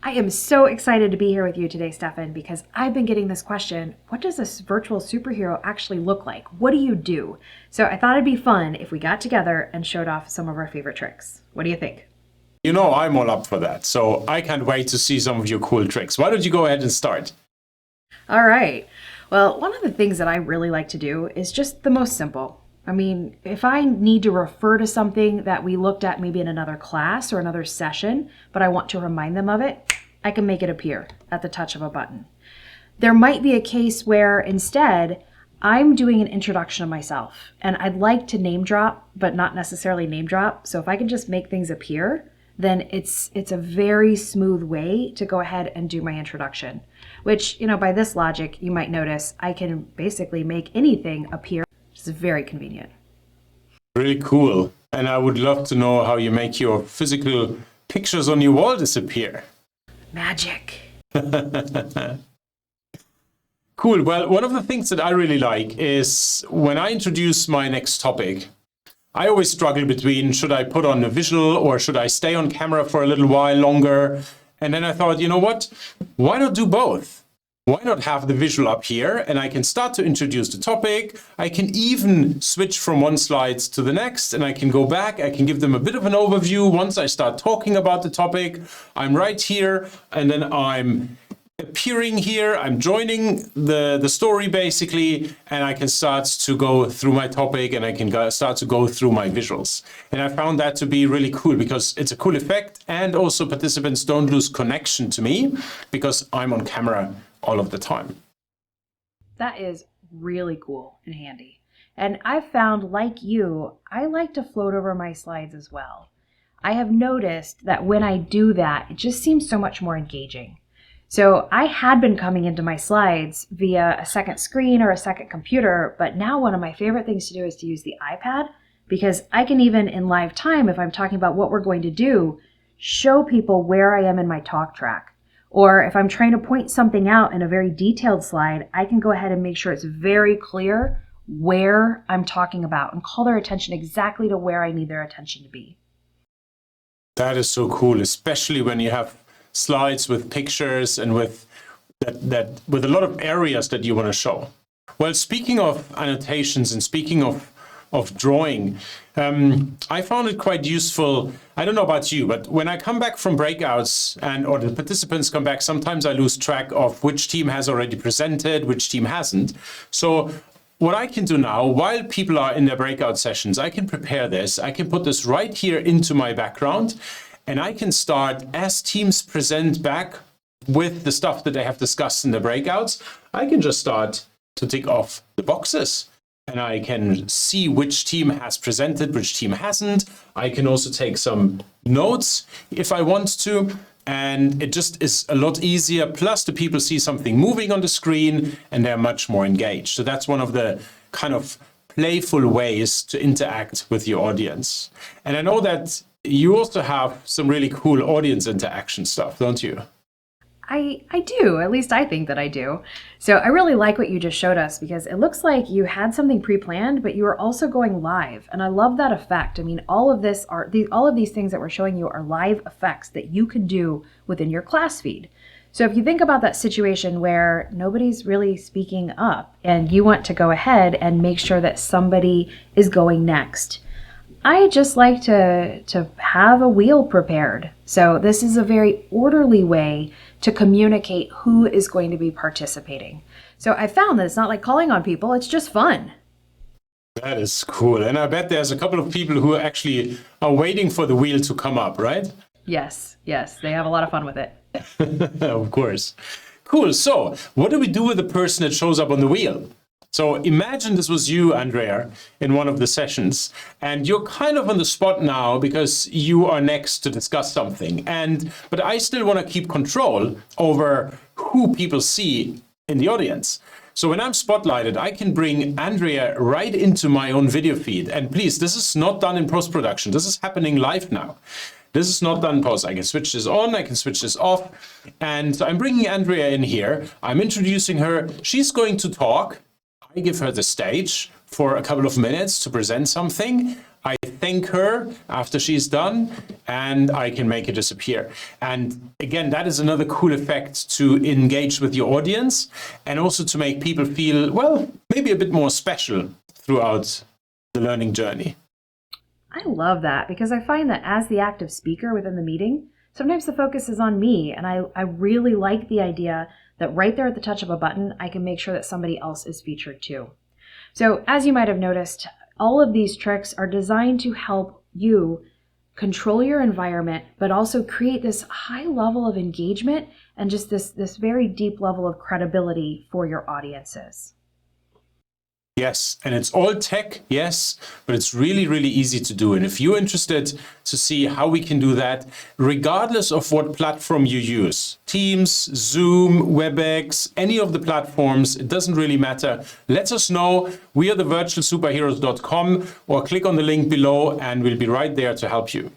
I am so excited to be here with you today, Stephan, because I've been getting this question, what does a virtual superhero actually look like? What do you do? So I thought it'd be fun if we got together and showed off some of our favorite tricks. What do you think? You know, I'm all up for that, so I can't wait to see some of your cool tricks. Why don't you go ahead and start? All right. Well, one of the things that I really like to do is just the most simple. I mean, if I need to refer to something that we looked at maybe in another class or another session, but I want to remind them of it, I can make it appear at the touch of a button. There might be a case where instead I'm doing an introduction of myself and I'd like to name drop, but not necessarily name drop. So if I can just make things appear, then it's a very smooth way to go ahead and do my introduction, which, by this logic, you might notice I can basically make anything appear. It's very convenient. Really cool. And I would love to know how you make your physical pictures on your wall disappear. Magic. Cool. Well, one of the things that I really like is when I introduce my next topic, I always struggle between should I put on a visual or should I stay on camera for a little while longer? And then I thought, you know what? Why not do both? Why not have the visual up here and I can start to introduce the topic. I can even switch from one slide to the next and I can go back. I can give them a bit of an overview. Once I start talking about the topic, I'm right here and then I'm appearing here. I'm joining the story basically, and I can start to go through my topic and I can start to go through my visuals. And I found that to be really cool because it's a cool effect and also participants don't lose connection to me because I'm on camera all of the time. That is really cool and handy. And I've found, like you, I like to float over my slides as well. I have noticed that when I do that, it just seems so much more engaging. So I had been coming into my slides via a second screen or a second computer, but now one of my favorite things to do is to use the iPad because I can even in live time, if I'm talking about what we're going to do, show people where I am in my talk track. Or if I'm trying to point something out in a very detailed slide, I can go ahead and make sure it's very clear where I'm talking about and call their attention exactly to where I need their attention to be. That is so cool, especially when you have slides with pictures and with with a lot of areas that you want to show. Well, speaking of annotations and speaking of drawing, I found it quite useful. I don't know about you, but when I come back from breakouts or the participants come back, sometimes I lose track of which team has already presented, which team hasn't. So what I can do now, while people are in their breakout sessions, I can prepare this. I can put this right here into my background. And I can start, as teams present back with the stuff that they have discussed in the breakouts, I can just start to tick off the boxes. And I can see which team has presented, which team hasn't. I can also take some notes if I want to. And it just is a lot easier. Plus, the people see something moving on the screen and they're much more engaged. So that's one of the kind of playful ways to interact with your audience. And I know that you also have some really cool audience interaction stuff, don't you? I do, at least I think that I do. So I really like what you just showed us because it looks like you had something pre-planned, but you are also going live. And I love that effect. I mean, all of these things that we're showing you are live effects that you can do within your class feed. So if you think about that situation where nobody's really speaking up and you want to go ahead and make sure that somebody is going next, I just like to have a wheel prepared. So this is a very orderly way to communicate who is going to be participating. So I found that it's not like calling on people, it's just fun. That is cool. And I bet there's a couple of people who actually are waiting for the wheel to come up, right? Yes, they have a lot of fun with it. Of course. Cool. So what do we do with the person that shows up on the wheel? So imagine this was you, Andrea, in one of the sessions, and you're kind of on the spot now because you are next to discuss something. But I still want to keep control over who people see in the audience. So when I'm spotlighted, I can bring Andrea right into my own video feed. And please, this is not done in post-production. This is happening live now. This is not done in post. I can switch this on, I can switch this off. And so I'm bringing Andrea in here. I'm introducing her. She's going to talk. I give her the stage for a couple of minutes to present something. I thank her after she's done, and I can make it disappear. And again, that is another cool effect to engage with your audience and also to make people feel, well, maybe a bit more special throughout the learning journey. I love that because I find that as the active speaker within the meeting, sometimes the focus is on me, and I really like the idea that right there at the touch of a button, I can make sure that somebody else is featured too. So as you might have noticed, all of these tricks are designed to help you control your environment, but also create this high level of engagement and just this very deep level of credibility for your audiences. Yes, and it's all tech, yes, but it's really, really easy to do. And if you're interested to see how we can do that, regardless of what platform you use, Teams, Zoom, WebEx, any of the platforms, it doesn't really matter. Let us know. We are the virtualsuperheroes.com, or click on the link below and we'll be right there to help you.